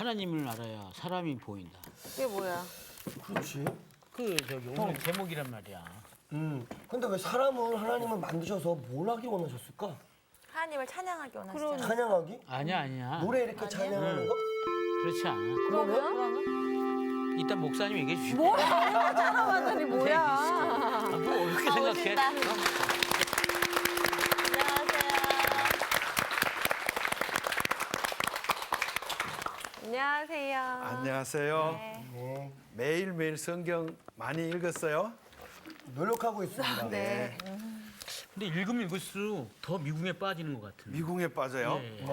하나님을 알아야 사람이 보인다. 그게 뭐야? 그렇지. 그 저기 오늘 제목이란 말이야. 근데 왜 사람을 하나님을 만드셔서 뭘 하기 원하셨을까? 하나님을 찬양하기 원하시잖아요. 찬양하기? 아니야. 노래 이렇게 찬양하는 거? 그렇지 않아. 그러면? 일단 목사님 얘기해 주시고. 뭐야? 하나만들이 뭐야? 아, 뭐 어렵게 생각해? 안녕하세요. 안녕하세요. 네. 매일매일 성경 많이 읽었어요? 노력하고 있습니다. 네. 근데 읽으면 읽을수록 더 미궁에 빠지는 것 같은데. 미궁에 빠져요? 네.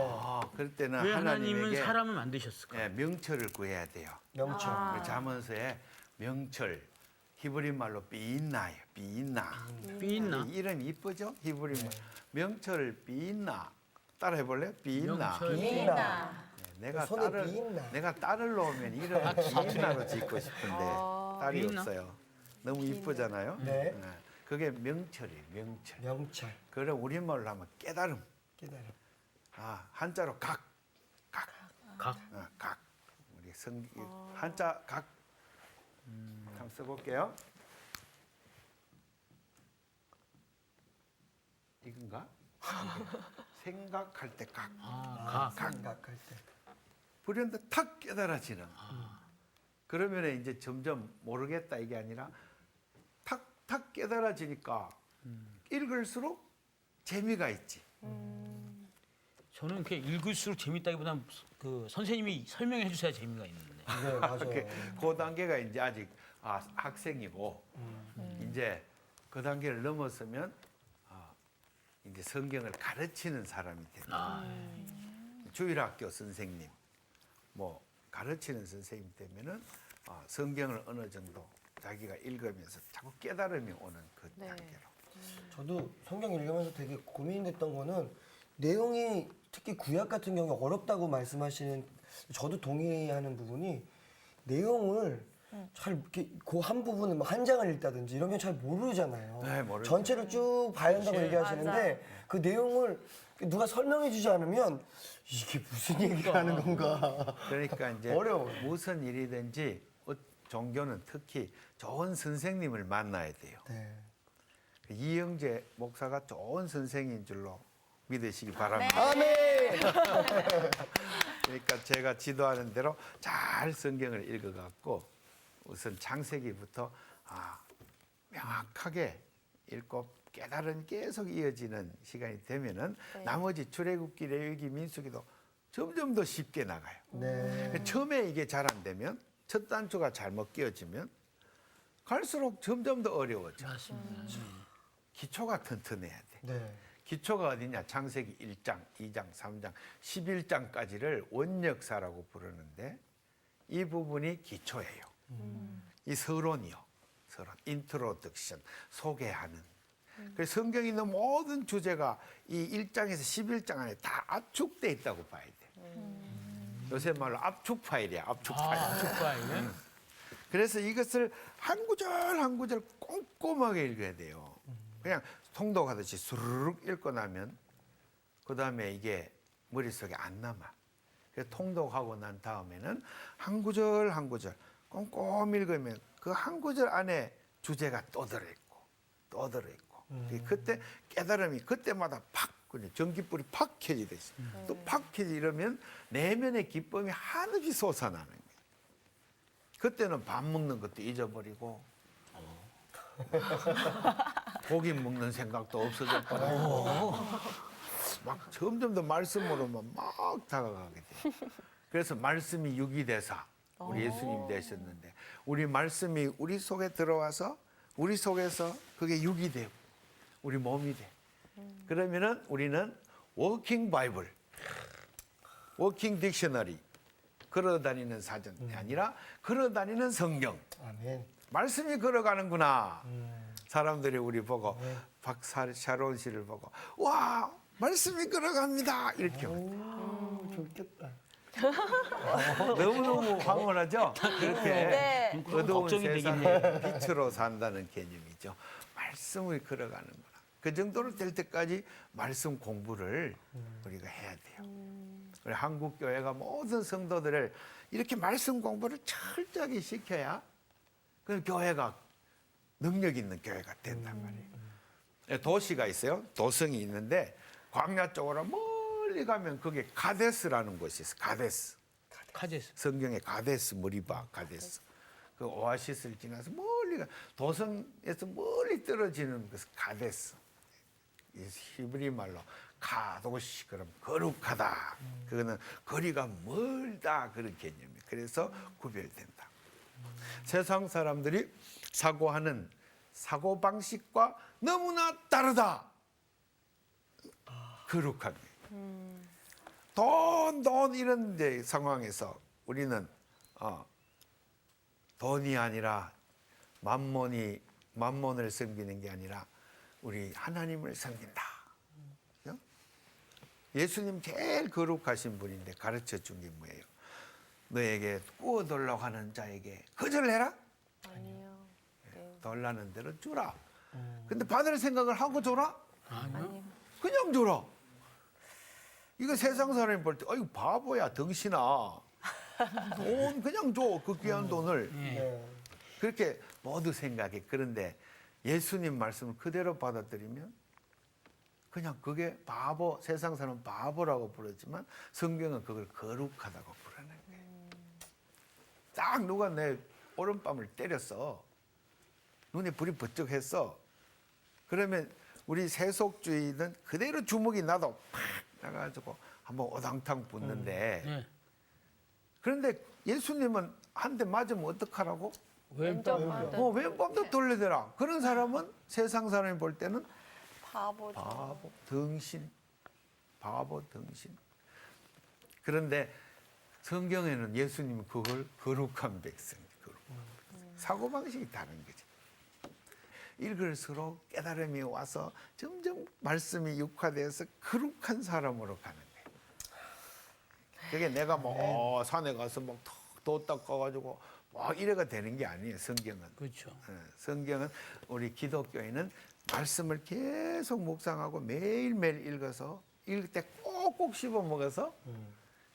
그럴 때는 왜 하나님은 하나님에게 사람을 만드셨을까? 예, 명철을 구해야 돼요. 명철. 우리 잠언서에 명철, 히브리 말로 삐인나예요. 삐인나. 삐있나? 이름 이쁘죠? 히브리 말. 명철 삐인나. 따라 해볼래요? 삐인나. 명철. 비인나. 내가 손에 삐인나. 내가 딸을 놓으면 이름을 삐인나로 짓고 싶은데 딸이 삐인나? 없어요. 너무 이쁘잖아요. 네. 그게 명철이에요. 명철. 명철. 그럼 우리말로 하면 깨달음. 깨달음. 한자로 각. 각. 각. 우리 한자 각. 한번 써볼게요. 이건가? 생각할 때 각. 각. 생각할 때. 불현듯 탁 깨달아지는. 그러면 이제 점점 모르겠다 이게 아니라 탁탁 깨달아지니까 읽을수록 재미가 있지. 저는 그게 읽을수록 재밌다기보다는 그 선생님이 설명해 주셔야 재미가 있는데. 네, 맞아요. 그 단계가 이제 아직 학생이고 이제 그 단계를 넘었으면 이제 성경을 가르치는 사람이 된다. 주일학교 선생님, 뭐 가르치는 선생님 되면은 성경을 어느 정도 자기가 읽으면서 자꾸 깨달음이 오는 그 단계로. 저도 성경 읽으면서 되게 고민됐던 거는 내용이 특히 구약 같은 경우에 어렵다고 말씀하시는 저도 동의하는 부분이 내용을 잘 이렇게 그 한 부분을 뭐 한 장을 읽다든지 이러면 잘 모르잖아요. 네, 모르죠. 전체를 쭉 봐야 한다고 그치. 얘기하시는데 그 내용을 누가 설명해 주지 않으면 이게 무슨 얘기를 하는 건가. 그러니까 이제 어려워요. 무슨 일이든지 종교는 특히 좋은 선생님을 만나야 돼요. 네. 이영재 목사가 좋은 선생인 줄로 믿으시기 바랍니다. 아멘. 그러니까 제가 지도하는 대로 잘 성경을 읽어갖고 우선 창세기부터 명확하게 읽고 깨달은 계속 이어지는 시간이 되면은 나머지 출애굽기, 레위기, 민수기도 점점 더 쉽게 나가요. 네. 처음에 이게 잘 안 되면 첫 단추가 잘못 끼워지면 갈수록 점점 더 어려워져. 맞습니다. 기초가 튼튼해야 돼. 네. 기초가 어디냐? 창세기 1장, 2장, 3장, 11장까지를 원역사라고 부르는데 이 부분이 기초예요. 이 서론이요. 서론, 인트로덕션, 소개하는. 그래서 성경에 있는 모든 주제가 이 1장에서 11장 안에 다 압축돼 있다고 봐야 돼. 요새 말로 압축 파일이야, 압축 파일. 축구하이는 그래서 이것을 한 구절 한 구절 꼼꼼하게 읽어야 돼요. 그냥 통독하듯이 수르륵 읽고 나면 그 다음에 이게 머릿속에 안 남아. 그래서 통독하고 난 다음에는 한 구절 한 구절 꼼꼼히 읽으면 그 한 구절 안에 주제가 또 들어있고 또 들어있고 그때 깨달음이 그때마다 팍 전기불이 팍 켜지듯이 또 팍 켜지 이러면 내면의 기쁨이 한없이 솟아나는 거예요. 그때는 밥 먹는 것도 잊어버리고 고기 먹는 생각도 없어졌고 막 점점 더 말씀으로만 막 다가가게 돼요. 그래서 말씀이 유기대사 우리 예수님 되셨는데 우리 말씀이 우리 속에 들어와서 우리 속에서 그게 육이 되고 우리 몸이 돼. 그러면은 우리는 워킹 바이블, 워킹 딕셔너리 걸어다니는 사전이 아니라 걸어다니는 성경. 아멘. 말씀이 걸어가는구나. 사람들이 우리 보고 박샤론 씨를 보고 와 말씀이 걸어갑니다 이렇게 좋겠다. 너무너무 황홀하죠. 그렇게 네. 어두운 걱정이 세상에 빛으로 산다는 개념이죠. 말씀을 걸어가는구나. 그 정도로 될 때까지 말씀 공부를 우리가 해야 돼요. 우리 한국 교회가 모든 성도들을 이렇게 말씀 공부를 철저하게 시켜야 그 교회가 능력 있는 교회가 된단 말이에요. 도시가 있어요. 도성이 있는데 광야 쪽으로 멀리 가면 거기에 가데스라는 곳이 있어요. 가데스. 카제스. 성경에 가데스 머리바 가데스. 그 오아시스를 지나서 멀리 가 도성에서 멀리 떨어지는 것은 가데스. 이 히브리 말로 가도시 그럼 거룩하다. 그거는 거리가 멀다 그런 개념이에요. 그래서 구별된다. 세상 사람들이 사고하는 사고 방식과 너무나 다르다. 거룩한 돈 이런 데 상황에서 우리는 돈이 아니라 만몬을 섬기는 게 아니라 우리 하나님을 섬긴다. 그죠? 예수님 제일 거룩하신 분인데 가르쳐 준 게 뭐예요? 너에게 꾸어달라고 하는 자에게 거절해라? 아니요. 네. 달라는 대로 주라. 근데 받을 생각을 하고 줘라? 아니요. 그냥 줘라. 이거 세상 사람이 볼 때, 아이고 바보야 덩신아. 돈 그냥 줘. 그 귀한 돈을. 네. 그렇게 모두 생각해. 그런데 예수님 말씀을 그대로 받아들이면 그냥 그게 바보, 세상 사람은 바보라고 부르지만 성경은 그걸 거룩하다고 부르는 거예요. 딱 누가 내 오른밤을 때렸어. 눈에 불이 번쩍했어. 그러면 우리 세속주의는 그대로 주먹이 나도 팍 나가지고 한번 오당탕 붙는데 네. 그런데 예수님은 한 대 맞으면 어떡하라고? 왼쪽 왼쪽. 왼밤도 돌려대라. 그런 사람은 세상 사람이 볼 때는 바보죠. 바보, 덩신, 바보, 덩신. 그런데 성경에는 예수님은 그걸 거룩한 백성, 사고방식이 다른 거지. 읽을수록 깨달음이 와서 점점 말씀이 육화되어서 거룩한 사람으로 가는 거예요. 그게 내가 뭐 산에 가서 막도 닦아가지고 막 이래가 되는 게 아니에요. 성경은. 그렇죠. 성경은 우리 기독교인은 말씀을 계속 묵상하고 매일매일 읽어서 읽을 때 꼭꼭 씹어 먹어서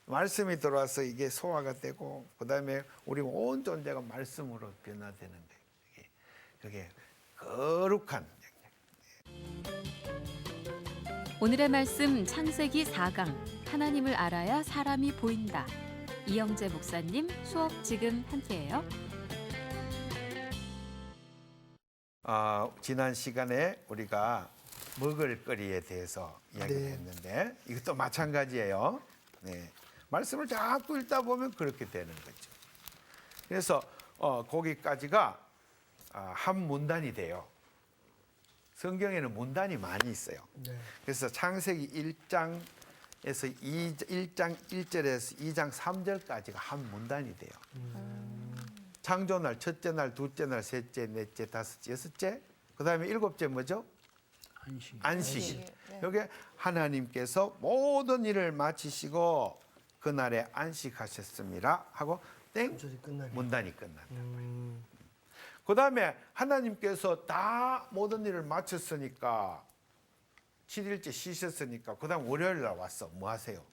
말씀이 들어와서 이게 소화가 되고 그다음에 우리 온 존재가 말씀으로 변화되는 거예요. 그게 거룩한 오늘의 말씀 창세기 4강 하나님을 알아야 사람이 보인다. 이영재 목사님 수업 지금 함께해요. 지난 시간에 우리가 먹을거리에 대해서 이야기를 네. 했는데 이것도 마찬가지예요. 네. 말씀을 자꾸 읽다 보면 그렇게 되는 거죠. 그래서 거기까지가 한 문단이 돼요. 성경에는 문단이 많이 있어요. 네. 그래서 창세기 1장에서 1장 1절에서 2장 3절까지가 한 문단이 돼요. 창조날, 첫째 날, 둘째 날, 셋째, 넷째, 다섯째, 여섯째, 그다음에 일곱째 뭐죠? 안식. 안식. 네. 여기 하나님께서 모든 일을 마치시고 그날에 안식하셨습니다 하고 땡 문절이 끝나네. 문단이 끝난다. 그다음에 하나님께서 다 모든 일을 마쳤으니까 7일째 쉬셨으니까 그다음 월요일 날 왔어. 뭐 하세요?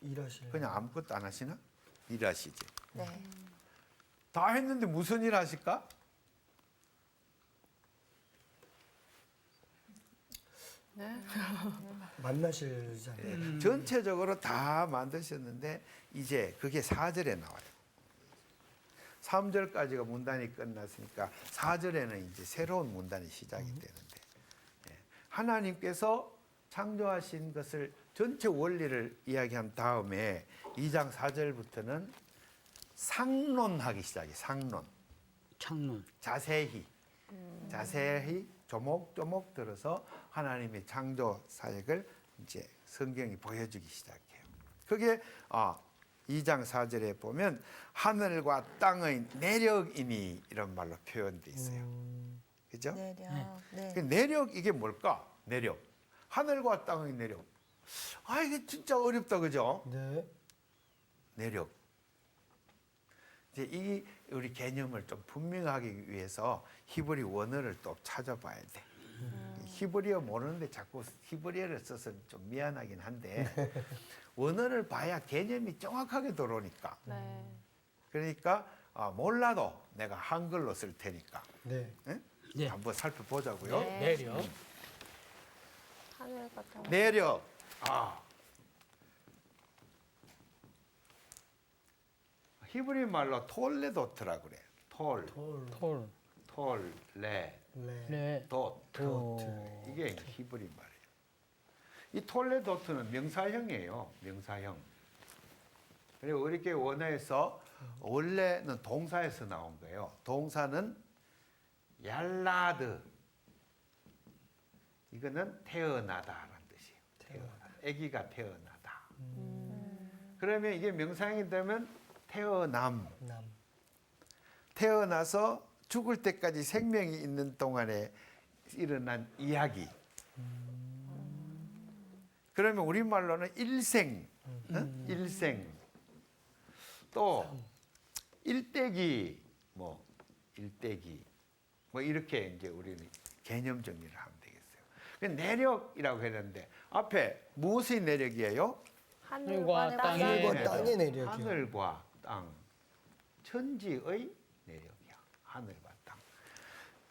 일하시는. 그냥 아무것도 안 하시나? 일하시지. 네. 다 했는데 무슨 일 하실까? 만나실잖아요. 전체적으로 다 만드셨는데 이제 그게 4절에 나와요. 3절까지가 문단이 끝났으니까 4절에는 이제 새로운 문단이 시작이 되는데 하나님께서 창조하신 것을 전체 원리를 이야기한 다음에 2장 4절부터는 상론하기 시작해. 상론. 창론. 자세히 조목조목 들어서 하나님의 창조 사역을 이제 성경이 보여주기 시작해요. 그게 2장 4절에 보면 하늘과 땅의 내력이니 이런 말로 표현돼 있어요. 그죠? 내려. 네. 그 내력 이게 뭘까? 내력. 하늘과 땅의 내력. 이게 진짜 어렵다, 그죠? 네. 내력. 이제 이 우리 개념을 좀 분명하기 위해서 히브리 원어를 또 찾아봐야 돼. 히브리어 모르는데 자꾸 히브리어를 써서 좀 미안하긴 한데 원어를 봐야 개념이 정확하게 들어오니까. 네. 그러니까 몰라도 내가 한글로 쓸 테니까 네. 예? 네. 한번 살펴보자고요. 네. 내려. 하늘 같은 거. 내력. 히브리 말로 톨레도트라 그래. 톨. 톨레. 네. 도트. 이게 히브리 말이에요. 이 톨레도트는 명사형이에요. 명사형. 그리고 우리 원어에서 원래는 동사에서 나온 거예요. 동사는 얄라드. 이거는 태어나다라는 뜻이에요. 태어나다. 아기가 태어나다. 그러면 이게 명사형이 되면 태어남. 태어나서 죽을 때까지 생명이 있는 동안에 일어난 이야기. 그러면 우리말로는 일생, 일생. 또 일대기, 일대기, 이렇게 이제 우리는 개념 정리를 하면 되겠어요. 내력이라고 했는데 앞에 무엇의 내력이에요? 하늘과 땅의 땅의 하늘과 네. 땅의 내력이요. 하늘과 땅, 천지의 내력이야. 하늘과 땅.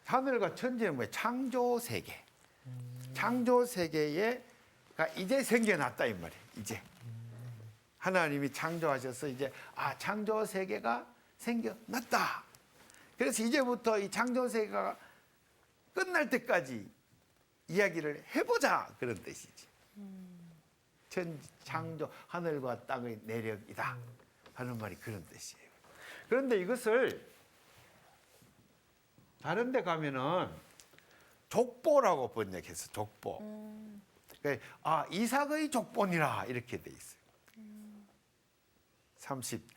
하늘과 천지는 뭐예요? 창조 세계. 창조 세계가 이제 생겨났다 이 말이에요. 이제 하나님이 창조하셔서 이제 창조 세계가 생겨났다. 그래서 이제부터 이 창조 세계가 끝날 때까지 이야기를 해보자 그런 뜻이지. 창조 하늘과 땅의 내력이다 하는 말이 그런 뜻이에요. 그런데 이것을 다른 데 가면은 족보라고 번역해서 족보. 그러니까 이삭의 족본이라 이렇게 돼 있어요. 36장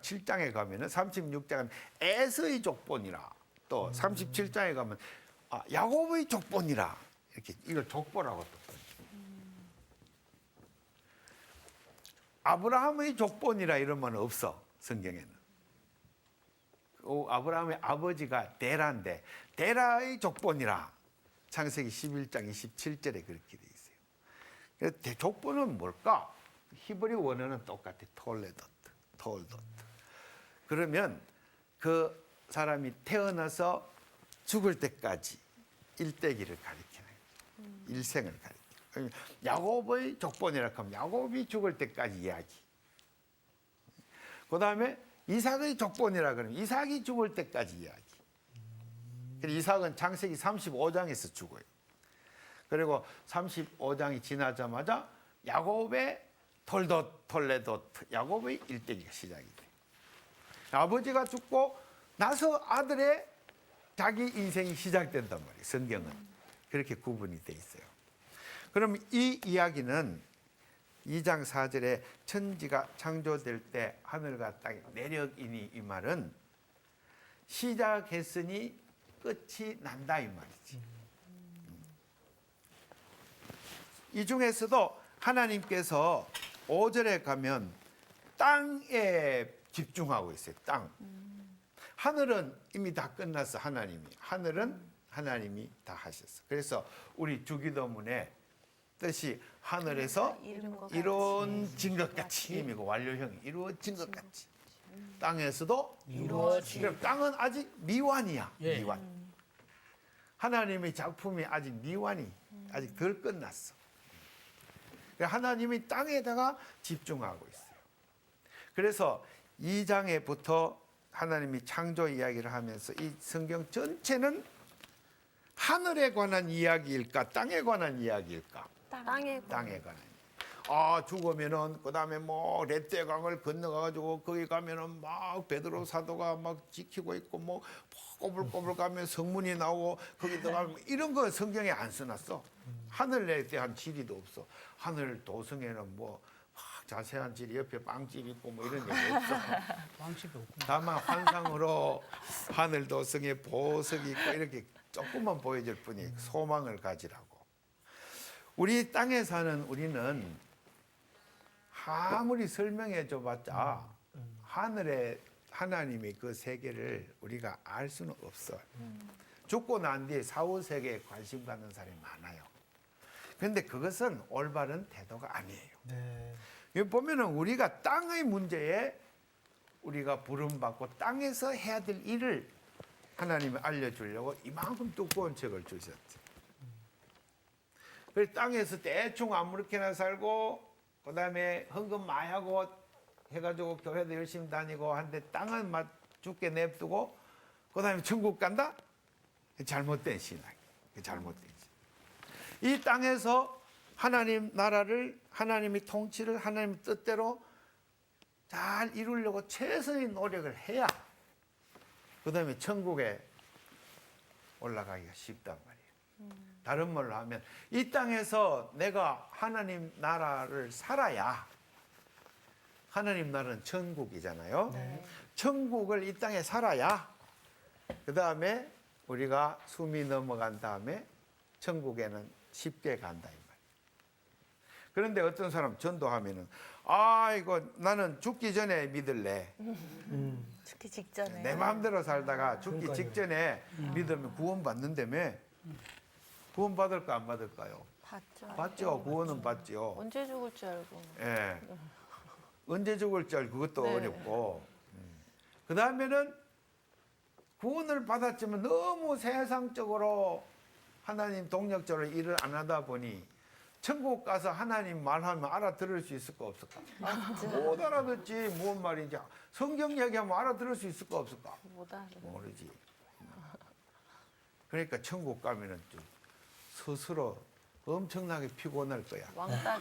7장에 가면은 36장은 에서의 족본이라, 또 37장에 가면 야곱의 족본이라, 이렇게 이걸 족보라고 또 아브라함의 족본이라 이러면 없어, 성경에는. 아브라함의 아버지가 데라인데 데라의 족본이라 창세기 11장 27절에 그렇게 돼 있어요. 그래서 족본은 뭘까? 히브리 원어는 똑같아. 톨도트. 그러면 그 사람이 태어나서 죽을 때까지 일대기를 가리키는 거예요. 일생을 가리키는 거예요. 야곱의 족본이라 하면 야곱이 죽을 때까지 이야기. 그 다음에 이삭의 족본이라 그러면 이삭이 죽을 때까지 이야기. 이삭은 창세기 35장에서 죽어요. 그리고 35장이 지나자마자 야곱의 톨레도트, 야곱의 일대기가 시작이 돼요. 아버지가 죽고 나서 아들의 자기 인생이 시작된단 말이에요. 성경은 그렇게 구분이 돼 있어요. 그럼 이 이야기는 2장 4절에 천지가 창조될 때 하늘과 땅의 내력이니, 이 말은 시작했으니 끝이 난다 이 말이지. 이 중에서도 하나님께서 5절에 가면 땅에 집중하고 있어요. 땅. 하늘은 이미 다 끝났어. 하늘은 하나님이 다 하셨어. 그래서 우리 주기도문에 뜻이 하늘에서 이루어진 것 같이, 의미고 완료형이 이루어진 것 같이, 땅에서도 이루어진. 그럼 땅은 아직 미완이야. 예. 미완. 하나님의 작품이 아직 미완이 아직 덜 끝났어. 하나님이 땅에다가 집중하고 있어요. 그래서 2장에부터 하나님이 창조 이야기를 하면서 이 성경 전체는 하늘에 관한 이야기일까, 땅에 관한 이야기일까? 땅에 관한. 죽으면은 그다음에 렛대강을 건너가지고 거기 가면은 막 베드로 사도가 막 지키고 있고 꼬불꼬불 가면 성문이 나오고 거기 들어가면 이런 거 성경에 안 써놨어. 하늘에 대한 지리도 없어. 하늘 도성에는 자세한 지리 옆에 빵집 있고 이런 게 없어. 빵집이 없고. 다만 환상으로 하늘 도성에 보석이 있고 이렇게 조금만 보여줄 뿐이 소망을 가지라고. 우리 땅에 사는 우리는 아무리 설명해 줘봤자 하늘에 하나님의 그 세계를 우리가 알 수는 없어. 죽고 난 뒤에 사후세계에 관심 갖는 사람이 많아요. 그런데 그것은 올바른 태도가 아니에요. 네. 여기 보면은 우리가 땅의 문제에 우리가 부름받고 땅에서 해야 될 일을 하나님이 알려주려고 이만큼 두꺼운 책을 주셨죠. 그래서 땅에서 대충 아무렇게나 살고 그다음에 헌금 많이 하고 해가지고 교회도 열심히 다니고 한데 땅은 막 죽게 냅두고 그다음에 천국 간다? 잘못된 신앙이 잘못된 신앙. 이 땅에서 하나님 나라를 하나님의 통치를 하나님 뜻대로 잘 이루려고 최선의 노력을 해야 그다음에 천국에 올라가기가 쉽단 말이에요. 다른 말로 하면 이 땅에서 내가 하나님 나라를 살아야 하나님 나라는 천국이잖아요. 천국을 이 땅에 살아야 그다음에 우리가 숨이 넘어간 다음에 천국에는 쉽게 간다 이 말이에요. 그런데 어떤 사람 전도하면은 아 이거 나는 죽기 전에 믿을래. 죽기 직전에. 내 마음대로 살다가 죽기 그러니까요. 직전에 믿으면 구원 받는다며. 구원 받을까 안 받을까요? 받죠. 받죠. 구원은 받죠. 언제 죽을 줄 알고. 예. 언제 죽을 줄 알고 그것도 네. 어렵고. 그 다음에는 구원을 받았지만 너무 세상적으로 하나님 동력적으로 일을 안 하다 보니 천국 가서 하나님 말하면 알아들을 수 있을까 없을까? 못 알아듣지. 무슨 말인지. 성경 얘기하면 알아들을 수 있을까 없을까? 못 알아. 모르지. 그러니까 천국 가면은 좀 스스로 엄청나게 피곤할 거야. 왕따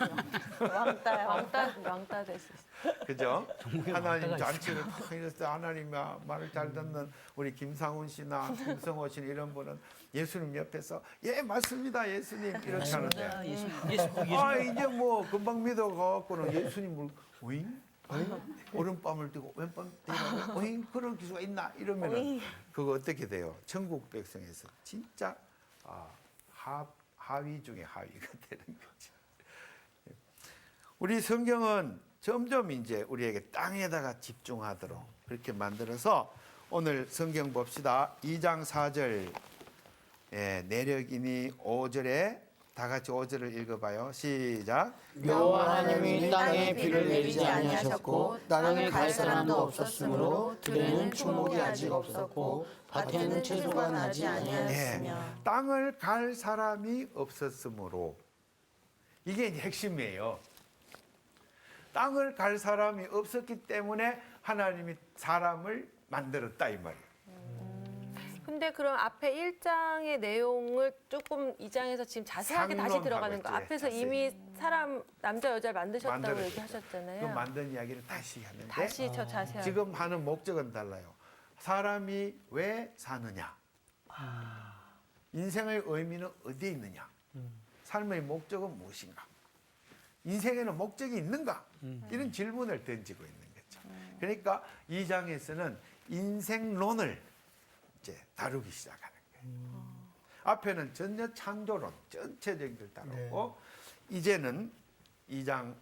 될 수 있어. 그죠? 하나님 왕따가 잔치를 탁 이랬을 때 하나님 말을 잘 듣는 우리 김상훈 씨나 김성호 씨나 이런 분은 예수님 옆에서 예 맞습니다 예수님 이렇게 하는데 예수. 아 이제 뭐 금방 믿어가고는 예수님을 오잉? 오른밤을 뜨고 왼밤 뜨고 오잉 그런 기수가 있나 이러면은 오잉. 그거 어떻게 돼요? 천국 백성에서 진짜 하위 중에 하위가 되는 거지. 우리 성경은 점점 이제 우리에게 땅에다가 집중하도록 그렇게 만들어서 오늘 성경 봅시다. 2장 4절 내력이니 5절에 다 같이 5절을 읽어봐요. 시작. 여호와 하나님이 땅에 비를 내리지 아니하셨고 땅을 갈 사람도 없었으므로 들에는 충목이 아직 없었고 밭에는 채소가 나지 아니하였으며 땅을 갈 사람이 없었으므로 이게 이제 핵심이에요. 땅을 갈 사람이 없었기 때문에 하나님이 사람을 만들었다 이 말이에요. 근데 그럼 앞에 1장의 내용을 조금 2장에서 지금 자세하게 다시 상론하고 들어가는 거. 있지, 앞에서 자세히. 이미 사람 남자 여자를 만드셨다고 만들었죠. 그 얘기하셨잖아요. 만든 이야기를 다시 하는데 다시 저 자세하게. 지금 하는 목적은 달라요. 사람이 왜 사느냐? 인생의 의미는 어디에 있느냐? 삶의 목적은 무엇인가? 인생에는 목적이 있는가? 이런 질문을 던지고 있는 거죠. 그러니까 2장에서는 인생론을 이제 다루기 시작하는 거예요. 앞에는 전혀 창조론, 전체적인 걸 다루고 이제는 2장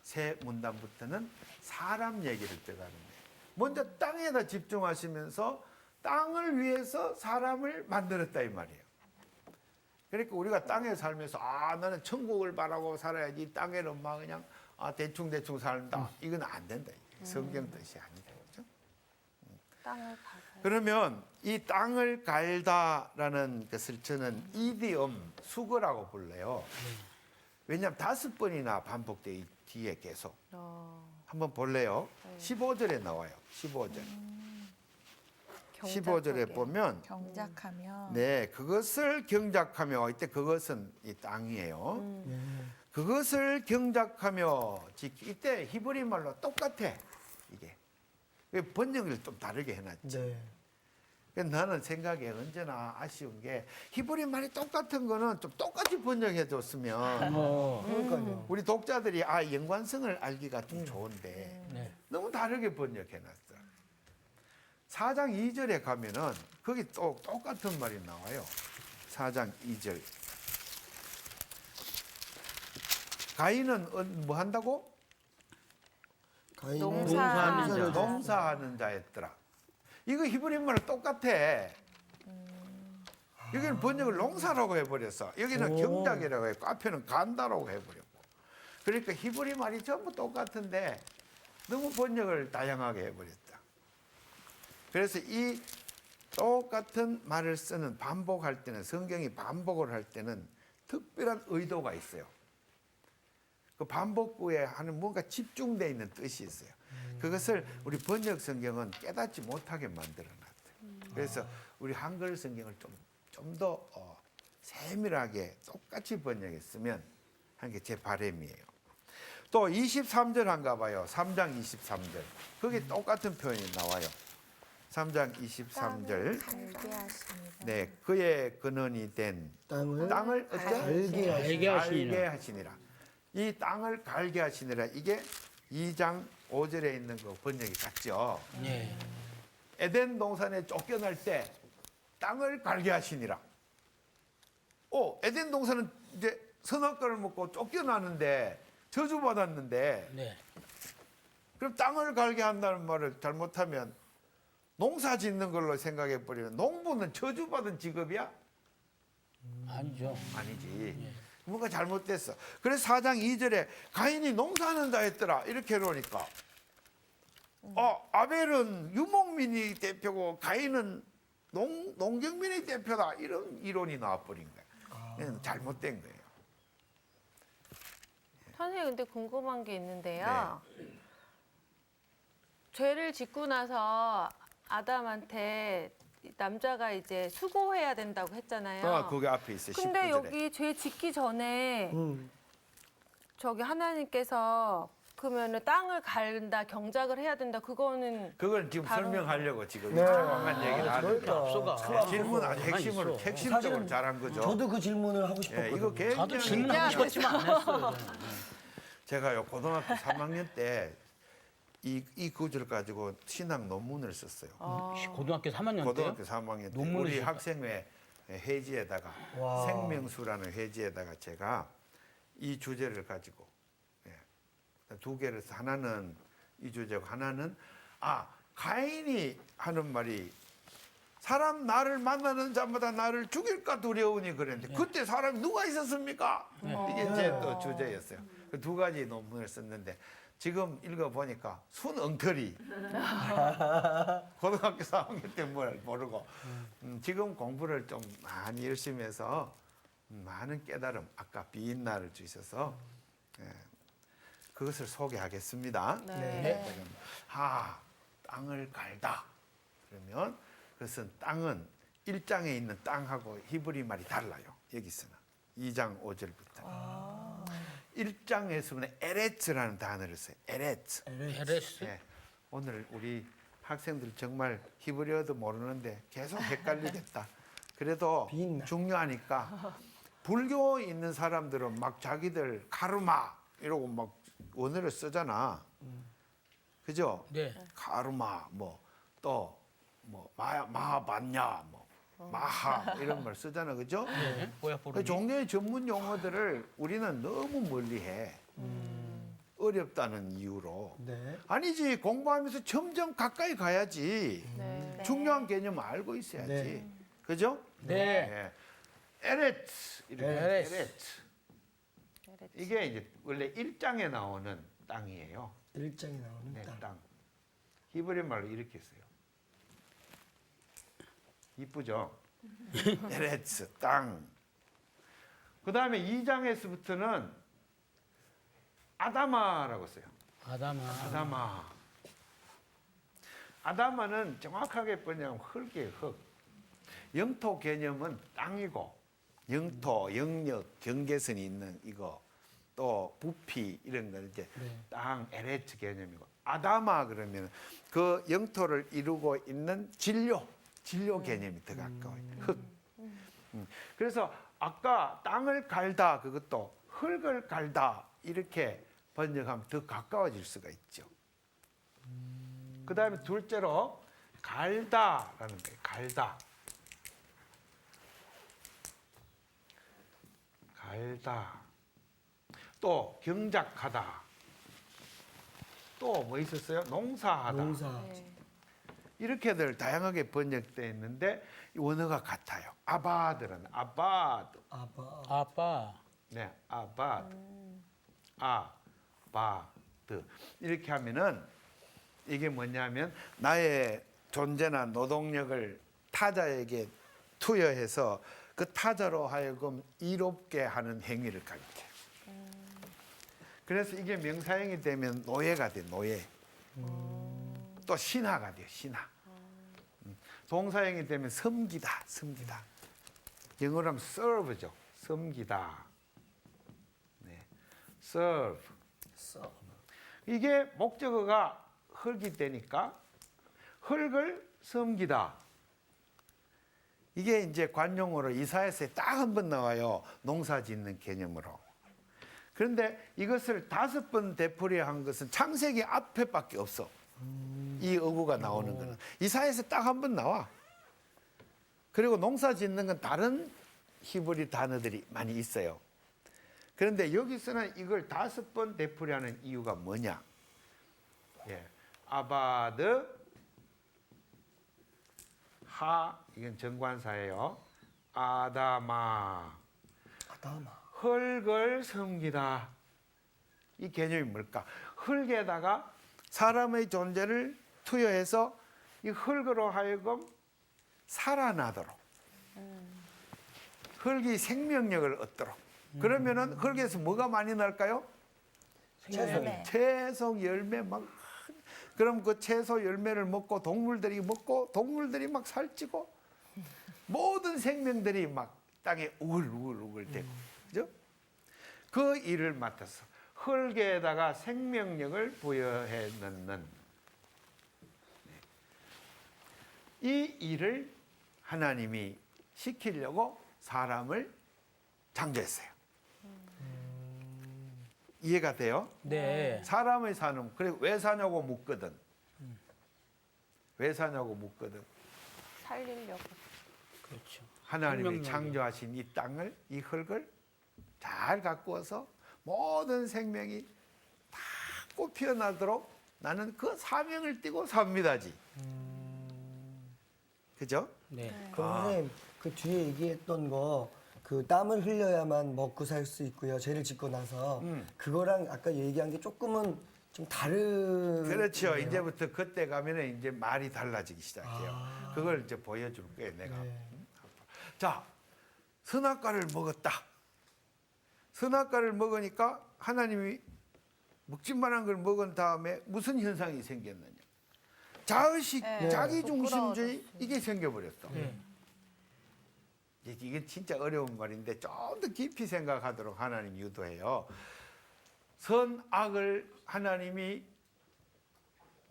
새 문단부터는 사람 얘기를 들어가는 거예요. 먼저 땅에다 집중하시면서 땅을 위해서 사람을 만들었다 이 말이에요. 그러니까 우리가 땅에 살면서 나는 천국을 바라고 살아야지 땅에는 막 그냥 대충 살다 이건 안 된다. 성경 뜻이 아니다. 그렇죠? 땅을 가서. 그러면 이 땅을 갈다라는 것을 저는 이디엄 수거라고 불러요. 왜냐하면 5번이나 반복돼 뒤에 계속. 한번 볼래요? 15절에 나와요. 15절. 15절에 보면 경작하며 네, 그것을 경작하며 이때 그것은 이 땅이에요. 그것을 경작하며 지키 이때 히브리 말로 똑같아. 이게. 번역을 좀 다르게 해놨지. 네. 그래서 나는 생각에 언제나 아쉬운 게 히브리 말이 똑같은 거는 좀 똑같이 번역해 줬으면 그러니까요. 우리 독자들이 연관성을 알기가 좀 좋은데 네. 너무 다르게 번역해 놨어. 4장 2절에 가면은 거기 또 똑같은 말이 나와요. 4장 2절. 가인은 뭐 한다고? 가인은 농사하는 농사를 농사하는 자였더라. 이거 히브리 말은 똑같아. 여기는 번역을 농사라고 해버렸어. 여기는 오. 경작이라고 했고 앞에는 간다라고 해버렸고. 그러니까 히브리 말이 전부 똑같은데 너무 번역을 다양하게 해버렸다. 그래서 이 똑같은 말을 쓰는 반복할 때는 성경이 반복을 할 때는 특별한 의도가 있어요. 그 반복구에 하는 뭔가 집중되어 있는 뜻이 있어요. 그것을 우리 번역 성경은 깨닫지 못하게 만들어놨대요. 그래서 우리 한글 성경을 좀 더 세밀하게 똑같이 번역했으면 하는 게 제 바람이에요. 또 23절 한가 봐요. 3장 23절. 거기 똑같은 표현이 나와요. 3장 23절. 갈게 하십니다. 네, 그의 근원이 된 땅을 어째? 갈게 하시니라. 하시니라. 이 땅을 갈게 하시니라. 이게 2장 5절에 있는 그 번역이 같죠. 네. 에덴 동산에 쫓겨날 때 땅을 갈게 하시니라. 에덴 동산은 이제 선악과를 먹고 쫓겨나는데 저주받았는데 네. 그럼 땅을 갈게 한다는 말을 잘못하면 농사 짓는 걸로 생각해 버리면 농부는 저주받은 직업이야? 아니죠. 아니지. 뭔가 잘못됐어. 그래서 4장 2절에 가인이 농사하는다 했더라. 이렇게 해놓으니까 아벨은 유목민이 대표고 가인은 농경민이 대표다. 이런 이론이 나와버린 거야. 잘못된 거예요. 선생님 근데 궁금한 게 있는데요. 죄를 짓고 나서 아담한테 남자가 이제 수고해야 된다고 했잖아요. 거기 앞에 있어. 근데 19절에. 여기 죄 짓기 전에 저기 하나님께서 그러면은 땅을 갈다 경작을 해야 된다. 그거는 그걸 지금 다른 설명하려고 지금 네. 정확한 얘기를 하는 그러니까. 거예요. 앞서가. 질문 아주 핵심적으로 사실은 잘한 거죠. 저도 그 질문을 하고 예, 싶었거든요. 이거 굉장히 저도 질문하고 싶었지만 안 했어요. 제가요 고등학교 3학년 때 이 구절을 가지고 신학 논문을 썼어요. 고등학교 3학년 때요? 고등학교 3학년 때 논문을 우리 쓰셨어요? 학생회 회지에다가 와. 생명수라는 회지에다가 제가 이 주제를 가지고 두 개를 해서 하나는 이 주제고 하나는 가인이 하는 말이 사람 나를 만나는 자마다 나를 죽일까 두려우니 그랬는데 그때 사람이 누가 있었습니까? 이게 제 또 주제였어요. 그 두 가지 논문을 썼는데 지금 읽어보니까 순 엉터리. 고등학교 3학년 때 뭘 모르고 지금 공부를 좀 많이 열심히 해서 많은 깨달음 아까 비인나를 주셔서 그것을 소개하겠습니다. 네. 땅을 갈다. 그러면 그것은 땅은 1장에 있는 땅하고 히브리 말이 달라요. 여기서는 2장 5절부터. 1장에서는 에레츠라는 단어를 써요. 에레츠. 에레스. 예. 오늘 우리 학생들 정말 히브리어도 모르는데 계속 헷갈리겠다. 그래도 비인나. 중요하니까 불교 있는 사람들은 막 자기들 카르마 이러고 막 원어를 쓰잖아. 그죠? 네. 카르마 또 마하반야 마하 이런 말 쓰잖아. 그죠? 네. 보약 그 보름이. 종교의 전문 용어들을 우리는 너무 멀리해. 어렵다는 이유로. 네. 아니지 공부하면서 점점 가까이 가야지. 네. 중요한 개념 알고 있어야지. 네. 그죠? 네. 에레츠 이렇게 에레츠. 에레츠. 이게 이제 원래 1장에 나오는 땅이에요. 1장에 나오는 네, 땅. 땅. 히브리 말로 이렇게 써요. 이쁘죠? 에레츠 땅. 그 다음에 2장에서부터는 아다마라고 써요. 아다마. 아다마는 정확하게 번역하면 흙이에요, 흙. 영토 개념은 땅이고 영토, 영역, 경계선이 있는 이거 또 부피 이런 거 이제 땅 에레츠 개념이고 아다마 그러면 그 영토를 이루고 있는 진료 개념이 더 가까워요. 흙. 그래서 아까 땅을 갈다 그것도 흙을 갈다 이렇게 번역하면 더 가까워질 수가 있죠. 그 다음에 둘째로 갈다라는 거예요. 갈다. 또 경작하다. 또 뭐 있었어요? 농사하다. 농사. 네. 이렇게들 다양하게 번역되어 있는데 이 원어가 같아요. 아바드는 아바드. 아빠. 네, 아바드. 아바드. 이렇게 하면은 이게 뭐냐면 나의 존재나 노동력을 타자에게 투여해서 그 타자로 하여금 이롭게 하는 행위를 가리켜요. 그래서 이게 명사형이 되면 노예가 돼, 노예. 또 신하가 돼요, 신하. 동사형이 되면 섬기다, 섬기다. 영어로 하면 serve죠, 섬기다. 네, serve. 이게 목적어가 흙이 되니까 흙을 섬기다. 이게 이제 관용어로 이사야서에 딱 한 번 나와요. 농사 짓는 개념으로. 그런데 이것을 5번 되풀이한 것은 창세기 앞에밖에 없어. 이 어구가 나오는 거는. 이사야서 딱 한 번 나와. 그리고 농사 짓는 건 다른 히브리 단어들이 많이 있어요. 그런데 여기서는 이걸 5번 되풀이하는 이유가 뭐냐? 예. 아바드 하, 이건 정관사예요. 아다마. 흙을 섬기다. 이 개념이 뭘까? 흙에다가 사람의 존재를 투여해서 이 흙으로 하여금 살아나도록. 흙이 생명력을 얻도록. 그러면은 흙에서 뭐가 많이 날까요? 채소, 열매 막. 그럼 그 채소 열매를 먹고 동물들이 막 살찌고 모든 생명들이 막 땅에 우글우글 되고, 그죠? 그 일을 맡아서 흙에다가 생명력을 부여해 넣는 이 일을 하나님이 시키려고 사람을 창조했어요. 이해가 돼요? 네. 사람의 사는, 그래 왜 사냐고 묻거든. 왜 사냐고 묻거든. 살리려고. 그렇죠. 하나님이 생명력이요. 창조하신 이 땅을, 이 흙을 잘 가꾸어서 모든 생명이 다 꽃 피어나도록 나는 그 사명을 띠고 삽니다지. 그죠? 네. 그럼 선생님 그 뒤에 얘기했던 거 그 땀을 흘려야만 먹고 살 수 있고요. 죄를 짓고 나서 그거랑 아까 얘기한 게 조금은 좀 다른. 그렇죠. 이제부터 그때 가면은 이제 말이 달라지기 시작해요. 그걸 이제 보여줄 거예요, 내가. 자, 선악과를 먹었다. 선악과를 먹으니까 하나님이 먹지 말한 걸 먹은 다음에 무슨 현상이 생겼느냐? 자의식, 자기 중심주의 이게 생겨버렸어. 이게 진짜 어려운 말인데 좀 더 깊이 생각하도록 하나님 유도해요. 선악을 하나님이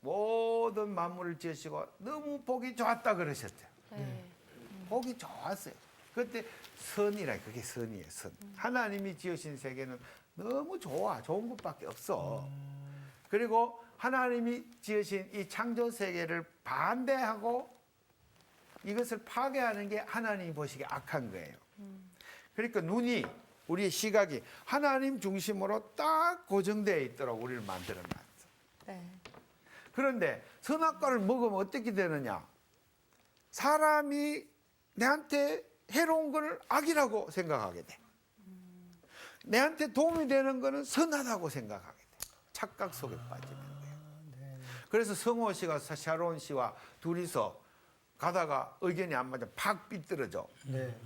모든 만물을 지으시고 너무 보기 좋았다 그러셨어요. 보기 좋았어요. 그때 선이라, 그게 선이에요, 선. 하나님이 지으신 세계는 너무 좋아, 좋은 것밖에 없어. 그리고 하나님이 지으신 이 창조 세계를 반대하고 이것을 파괴하는 게 하나님이 보시기에 악한 거예요. 그러니까 눈이, 우리의 시각이 하나님 중심으로 딱 고정되어 있도록 우리를 만들어놨어. 그런데 선악과를 먹으면 어떻게 되느냐? 사람이 내한테 해로운 거를 악이라고 생각하게 돼. 내한테 도움이 되는 거는 선하다고 생각하게 돼. 착각 속에 빠지는 거예요. 그래서 성호 씨가 샤론 씨와 둘이서 가다가 의견이 안 맞아 팍 삐뚤어져. 네.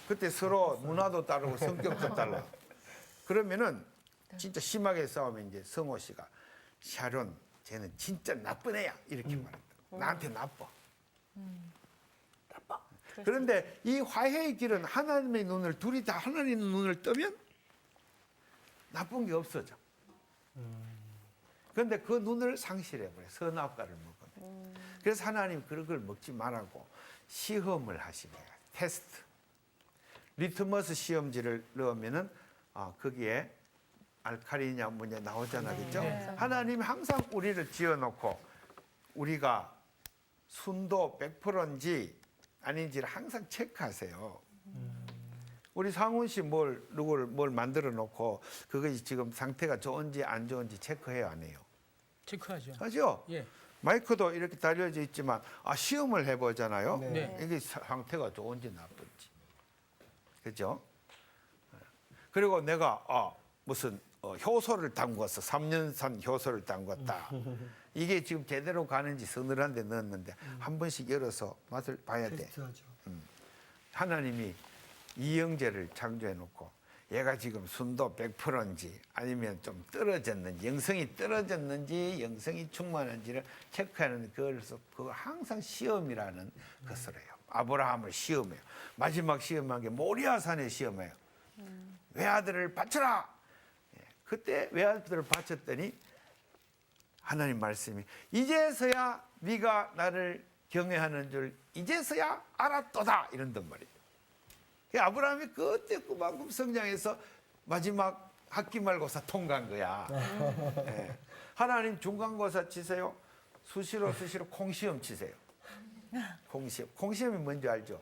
그때 서로 문화도 다르고 성격도 달라. 그러면은 진짜 심하게 싸우면 이제 성호 씨가 샤론 쟤는 진짜 나쁜 애야 이렇게 말한다. 나한테 나빠. 그런데 이 화해의 길은 하나님의 눈을, 둘이 다 하나님의 눈을 뜨면 나쁜 게 없어져. 그런데 그 눈을 상실해버려. 선악과를 먹으면. 그래서 하나님 그런 걸 먹지 말라고 시험을 하시네요. 테스트. 리트머스 시험지를 넣으면은 거기에 알칼리냐 뭐냐 나오잖아, 그죠? 하나님 항상 우리를 지어놓고 우리가 순도 100%인지 아닌지를 항상 체크하세요. 우리 상훈 씨 뭘 만들어 놓고 그것이 지금 상태가 좋은지 안 좋은지 체크해요, 안 해요? 체크하죠. 하죠? 예. 마이크도 이렇게 달려져 있지만 시험을 해보잖아요. 네. 이게 상태가 좋은지 나쁜지. 그죠? 그리고 내가 무슨 효소를 담궜어. 3년산 효소를 담궜다. 이게 지금 제대로 가는지 서늘한데 넣었는데 한 번씩 열어서 맛을 봐야 돼. 테스트하죠. 하나님이 이영재를 창조해 놓고 얘가 지금 순도 100%인지 아니면 좀 떨어졌는지 영성이 떨어졌는지 영성이 충만한지를 체크하는 그래서 그거 항상 시험이라는 것을 해요. 아브라함을 시험해요. 마지막 시험한 게 모리아산의 시험이에요. 외아들을 바쳐라. 그때 외아들을 바쳤더니 하나님 말씀이 이제서야 네가 나를 경외하는 줄 이제서야 알았도다 이런단 말이에요. 아브라함이 그때 그만큼 성장해서 마지막 학기말고사 통과한 거야. 예. 하나님 중간고사 치세요. 수시로 콩시험 치세요. 콩시험이 뭔지 알죠?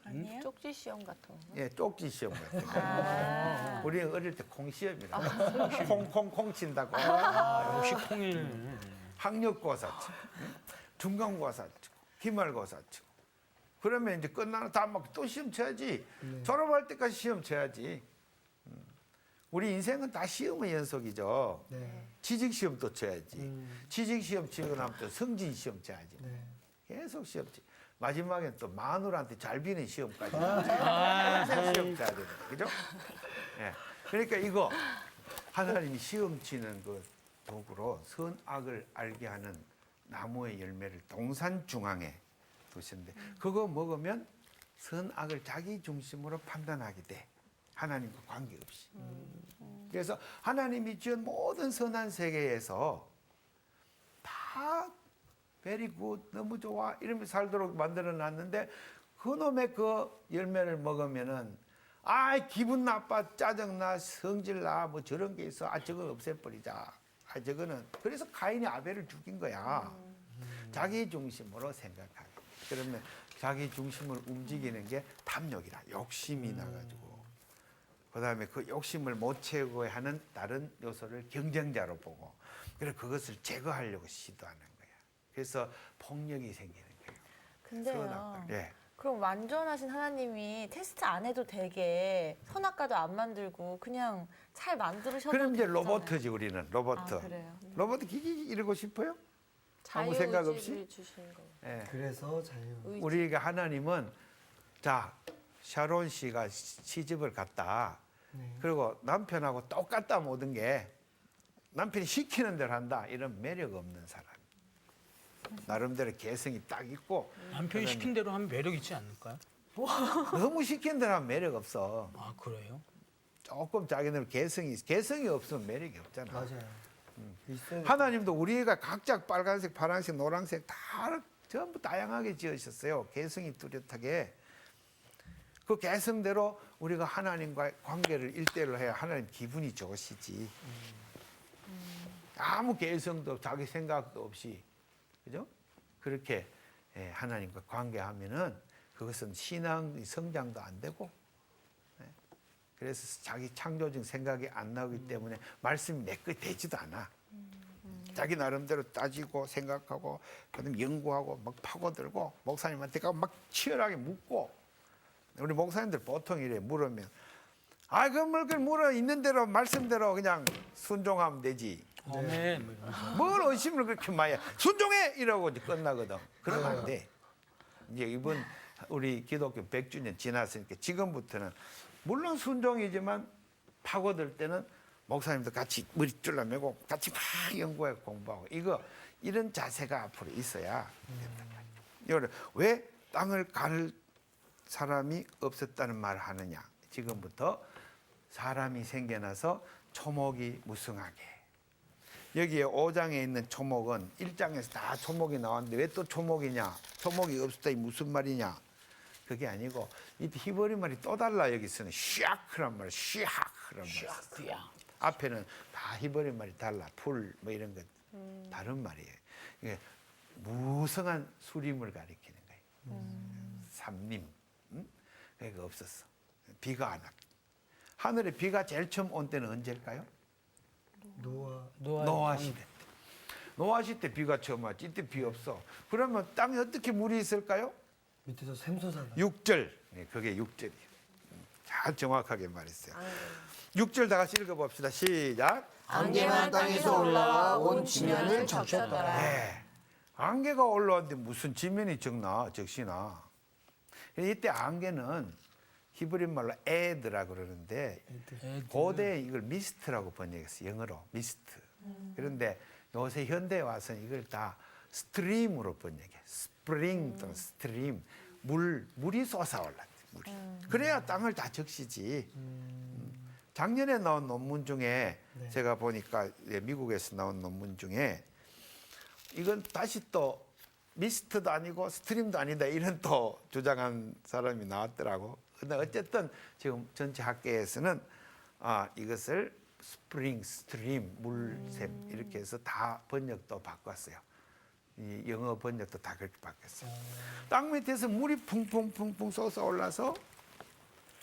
아니에요? 쪽지 시험 같은 거. 예, 쪽지 시험 같은 거. 우리 어릴 때 콩시험이라고. 콩 친다고. 역시 콩일. 학력고사 치고, 중간고사 치고, 기말고사 치고. 그러면 이제 끝나는 다 막 또 시험 쳐야지. 졸업할 때까지 시험 쳐야지. 우리 인생은 다 시험의 연속이죠. 네. 취직 시험 또 쳐야지. 취직 시험 치고 나면 또 성진 시험 쳐야지. 네. 계속 시험 치. 마지막엔 또 마누라한테 잘 비는 시험까지. 평생 시험 쳐야 되는 거, 그죠? 예. 그러니까 이거 하나님이 시험 치는 그 도구로 선악을 알게 하는 나무의 열매를 동산 중앙에 두셨는데 그거 먹으면 선악을 자기 중심으로 판단하게 돼. 하나님과 관계없이. 그래서 하나님이 지은 모든 선한 세계에서 다 very good, 너무 좋아 이러면서 살도록 만들어 놨는데 그놈의 그 열매를 먹으면은 기분 나빠, 짜증나, 성질나 뭐 저런 게 있어. 저거 없애버리자. 저거는 그래서 가인이 아벨을 죽인 거야. 자기 중심으로 생각하게. 그러면 자기 중심을 움직이는 게 탐욕이라 욕심이 나가지고 그다음에 그 욕심을 못 채우고 하는 다른 요소를 경쟁자로 보고 그래서 그것을 제거하려고 시도하는 거야. 그래서 폭력이 생기는 거예요. 근데요. 선악과. 예. 그럼 완전하신 하나님이 테스트 안 해도 되게 선악과도 안 만들고 그냥 잘 만들으셔도 그럼 이제 되잖아요. 로버트지 우리는 로버트. 아, 그래요? 로버트 기기 이러고 싶어요? 아무 생각 없이? 자유의지를 주시는 거. 예. 그래서 자유. 우리가 하나님은 자 샤론 씨가 시집을 갔다. 네. 그리고 남편하고 똑같다 모든 게 남편이 시키는 대로 한다. 이런 매력 없는 사람. 나름대로 개성이 딱 있고 남편이 시킨 대로 하면 매력 있지 않을까요? 너무 시킨 대로 하면 매력 없어. 아 그래요? 조금 자기네들 개성이 없으면 매력이 없잖아. 맞아요. 있어요. 하나님도 우리가 각자 빨간색, 파란색, 노란색 다 전부 다양하게 지으셨어요. 개성이 뚜렷하게. 그 개성대로 우리가 하나님과의 관계를 일대일로 해야 하나님 기분이 좋으시지. 아무 개성도 자기 생각도 없이 그죠? 그렇게 하나님과 관계하면은 그것은 신앙의 성장도 안 되고 그래서 자기 창조적 생각이 안 나오기 때문에 말씀이 내 것 되지도 않아. 자기 나름대로 따지고 생각하고 그다음에 연구하고 막 파고들고 목사님한테 가고 막 치열하게 묻고 우리 목사님들 보통 이래 물으면 그걸 물어 있는 대로 말씀대로 그냥 순종하면 되지. 아멘. 뭐 이러면서. 뭘 의심을 그렇게 많이 해. 순종해! 이러고 이제 끝나거든. 그러면 안 돼. 이제 이번 우리 기독교 100주년 지났으니까 지금부터는 물론 순종이지만 파고들 때는 목사님도 같이 머리 쫄라매고 같이 막 연구하고 공부하고 이런 자세가 앞으로 있어야 된단 말이에요. 왜 땅을 갈 사람이 없었다는 말을 하느냐. 지금부터 사람이 생겨나서 초목이 무성하게. 여기에 5장에 있는 초목은 1장에서 다 초목이 나왔는데 왜 또 초목이냐? 초목이 없었다니 무슨 말이냐? 그게 아니고 이 히브리 말이 또 달라. 여기서는 샤크란 말, 샤크란 말. 앞에는 다 히브리 말이 달라. 풀 뭐 이런 것 다른 말이에요. 이게 무성한 수림을 가리키는 거예요. 삼림. 그게 없었어. 비가 안 왔. 하늘에 비가 제일 처음 온 때는 언제일까요? 노아. 노아 시대 때. 노아시 때 비가 처음 왔지. 이때 비 없어. 그러면 땅에 어떻게 물이 있을까요? 밑에서 샘솟아나. 6절. 네, 그게 6절이에요. 잘 정확하게 말했어요. 6절 다 같이 읽어봅시다. 시작. 안개만 땅에서 올라와 온 지면을 적셨더라. 네. 안개가 올라왔는데 무슨 지면이 적시나. 이때 안개는 히브리 말로 에드라 그러는데 고대에 이걸 미스트라고 번역했어요. 영어로 미스트. 그런데 요새 현대에 와서는 이걸 다 스트림으로 번역해. 스프링 또는 스트림. 물이 솟아올랐대. 물이. 그래야 땅을 다 적시지. 작년에 나온 논문 중에 제가 보니까 미국에서 나온 논문 중에 이건 다시 또 미스트도 아니고 스트림도 아니다 이런 또 주장한 사람이 나왔더라고. 근데 어쨌든 지금 전체 학계에서는 이것을 스프링, 스트림, 물샘 이렇게 해서 다 번역도 바꿨어요. 이 영어 번역도 다 그렇게 바뀌었어요. 땅 밑에서 물이 풍풍풍풍 솟아올라서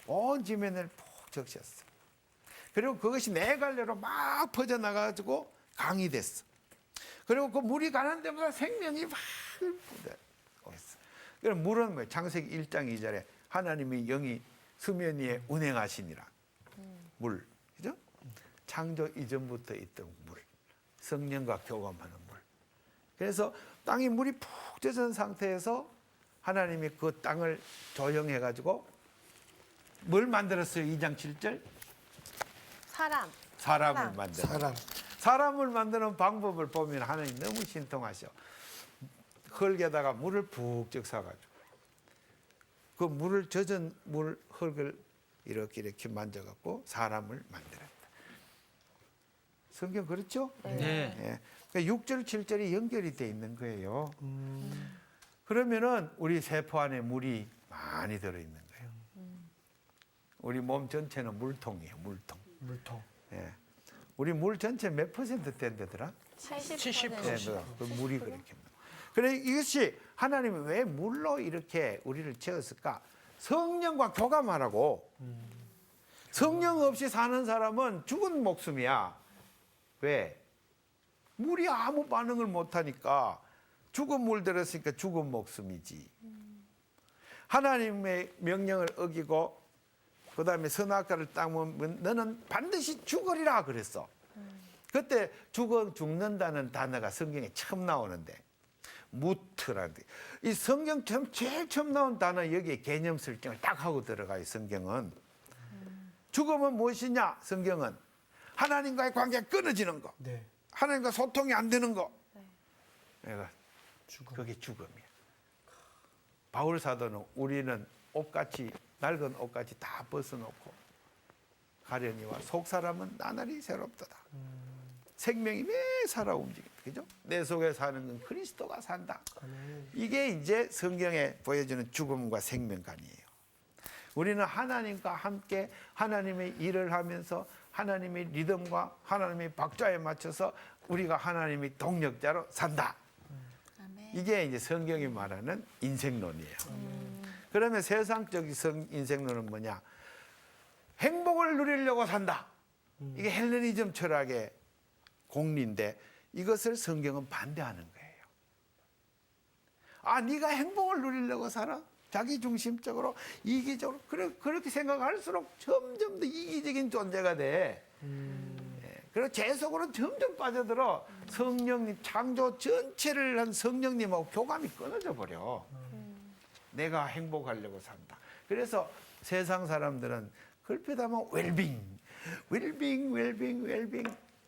온 지면을 푹 적셨어. 그리고 그것이 네 갈래로 막 퍼져나가지고 강이 됐어. 그리고 그 물이 가는 데마다 생명이 막 묻어있어. 그럼 물은 뭐예요? 창세기 1장 2절에 하나님이 영이 수면 위에 운행하시니라. 물, 그죠? 창조 이전부터 있던 물, 성령과 교감하는 물. 그래서 땅이 물이 푹 젖은 상태에서 하나님이 그 땅을 조형해가지고 뭘 만들었어요? 2장 7절? 사람을 만들어. 사람을 만드는 방법을 보면 하나님 너무 신통하셔. 흙에다가 물을 푹 적셔가지고 그 물을 젖은 흙을 이렇게 만져갖고 사람을 만들었다. 성경 그렇죠? 네. 예. 그러니까 6절, 7절이 연결이 돼 있는 거예요. 그러면은 우리 세포 안에 물이 많이 들어있는 거예요. 우리 몸 전체는 물통이에요. 물통. 예. 우리 물 전체 몇 퍼센트 된다더라? 70%. 그 물이 그렇게. 그래 이것이 하나님이 왜 물로 이렇게 우리를 지었을까? 성령과 교감하라고. 성령 없이 사는 사람은 죽은 목숨이야. 왜? 물이 아무 반응을 못하니까 죽은 물 들었으니까 죽은 목숨이지. 하나님의 명령을 어기고 그다음에 선악과를 따면 너는 반드시 죽으리라 그랬어. 그때 죽는다는 단어가 성경에 처음 나오는데 무트라는 이 성경 제일 처음 나온 단어 여기에 개념 설정을 딱 하고 들어가요. 성경은 죽음은 무엇이냐? 성경은 하나님과의 관계가 끊어지는 거. 네. 하나님과 소통이 안 되는 거. 내가 그게 죽음이야. 바울 사도는 우리는 옷같이 낡은 옷같이 다 벗어놓고 가려니와 속 사람은 나날이 새롭도다. 생명이 매 살아 움직인다. 그죠? 내 속에 사는 건 그리스도가 산다. 이게 이제 성경에 보여주는 죽음과 생명관이에요. 우리는 하나님과 함께 하나님의 일을 하면서 하나님의 리듬과 하나님의 박자에 맞춰서 우리가 하나님의 동력자로 산다. 이게 이제 성경이 말하는 인생론이에요. 그러면 세상적인 인생론은 뭐냐? 행복을 누리려고 산다. 이게 헬레니즘 철학의 공리인데 이것을 성경은 반대하는 거예요. 네가 행복을 누리려고 살아? 자기중심적으로 이기적으로 그렇게 생각할수록 점점 더 이기적인 존재가 돼. 그리고 제 속으로 점점 빠져들어 성령님 창조 전체를 한 성령님하고 교감이 끊어져 버려. 내가 행복하려고 산다. 그래서 세상 사람들은 걸핏하면 웰빙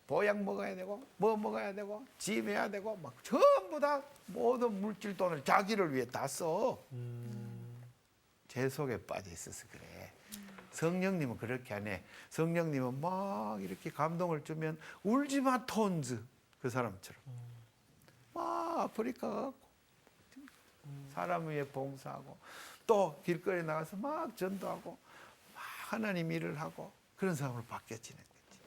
보약 먹어야 되고 뭐 먹어야 되고 집 해야 되고 막 전부 다 모든 물질 돈을 자기를 위해 다 써. 제 속에 빠져 있어서 그래. 성령님은 그렇게 안 해. 성령님은 막 이렇게 감동을 주면 울지마 톤즈 그 사람처럼 막 아프리카 가고 사람 위해 봉사하고 또 길거리에 나가서 막 전도하고 막 하나님 일을 하고 그런 사람으로 바뀌어지는 거지.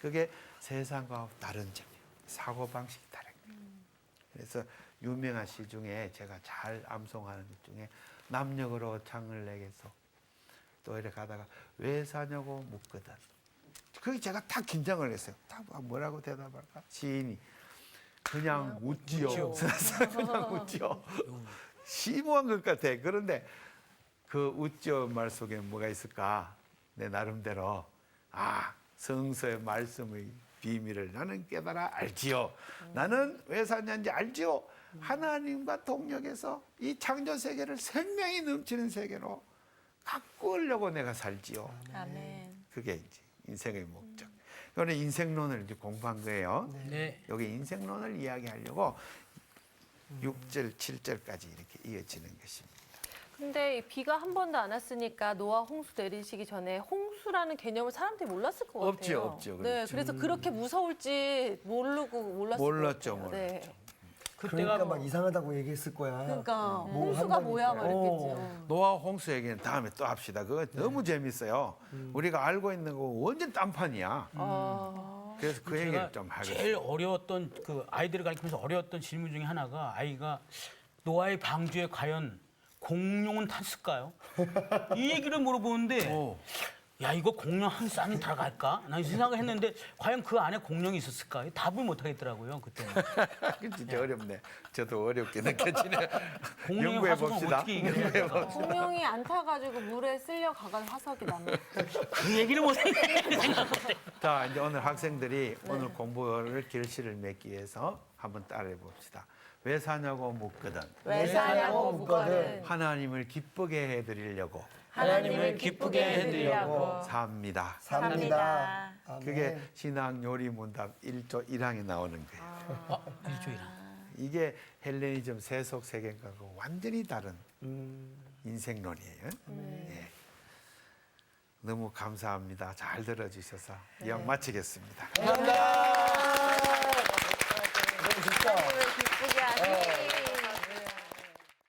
그게 세상과 다른 점이에요. 사고방식이 다른 거예요. 그래서 유명한 시 중에 제가 잘 암송하는 것 중에 남녀으로 창을 내게서 또 이렇게 가다가 왜 사냐고 묻거든. 그게 제가 다 긴장을 했어요. 다 뭐라고 대답할까? 시인이 그냥 웃지요. 웃지요. 그냥 웃지요. 심오한 것 같아. 그런데 그 웃지요 말 속에 뭐가 있을까? 내 나름대로 성서의 말씀의 비밀을 나는 깨달아 알지요. 나는 왜 사냐는지 알지요. 하나님과 동역해서 이 창조 세계를 생명이 넘치는 세계로 가꾸려고 내가 살지요. 아멘. 그게 이제 인생의 목적. 이거는 인생론을 이제 공부한 거예요. 네. 여기 인생론을 이야기하려고 6절, 7절까지 이렇게 이어지는 것입니다. 근데 이 비가 한 번도 안 왔으니까 노아 홍수 내리시기 전에 홍수라는 개념을 사람들이 몰랐을 것 없죠, 같아요. 없죠. 네, 그렇죠. 그래서 그렇게 무서울지 몰랐을 몰랐죠, 것 같아요. 네. 몰랐죠. 그때가 그러니까 막 이상하다고 얘기했을 거야. 그러니까 홍수가 한다니까. 뭐야 막 이랬겠죠. 노아 홍수 얘기는 다음에 또 합시다. 그거 너무 재밌어요. 우리가 알고 있는 거 완전 딴판이야. 그래서 그 제가 얘기를 좀 하겠습니다. 제일 어려웠던 그 아이들을 가르치면서 어려웠던 질문 중에 하나가 아이가 노아의 방주에 과연 공룡은 탔을까요? 이 얘기를 물어보는데 야 이거 공룡 한 쌍이 들어갈까? 난 이 생각을 했는데 과연 그 안에 공룡이 있었을까? 답을 못 하겠더라고요 그때는. 진짜 어렵네. 저도 어렵게 느껴지네. 공룡의 연구해 화석은 봅시다. 어떻게 이겨내야 될까? 공룡이 안 타가지고 물에 쓸려 가간 화석이 남아. 그 얘기를 못 했네. 자, 이제 오늘 학생들이 오늘 공부를 결실을 맺기 위해서 한번 따라해 봅시다. 왜 사냐고 묻거든. 왜 사냐고 묻거든. 하나님을 기쁘게 해드리려고 하나님을 기쁘게 해드리려고 삽니다. 삽니다. 아멘. 그게 신앙 요리 문답 1조 1항에 나오는 거예요. 일주일이나. 이게 헬레니즘 세속 세계관과 완전히 다른 인생론이에요. 예. 너무 감사합니다. 잘 들어주셔서 이왕 마치겠습니다. 감사합니다. 하나님을 기쁘게 하니.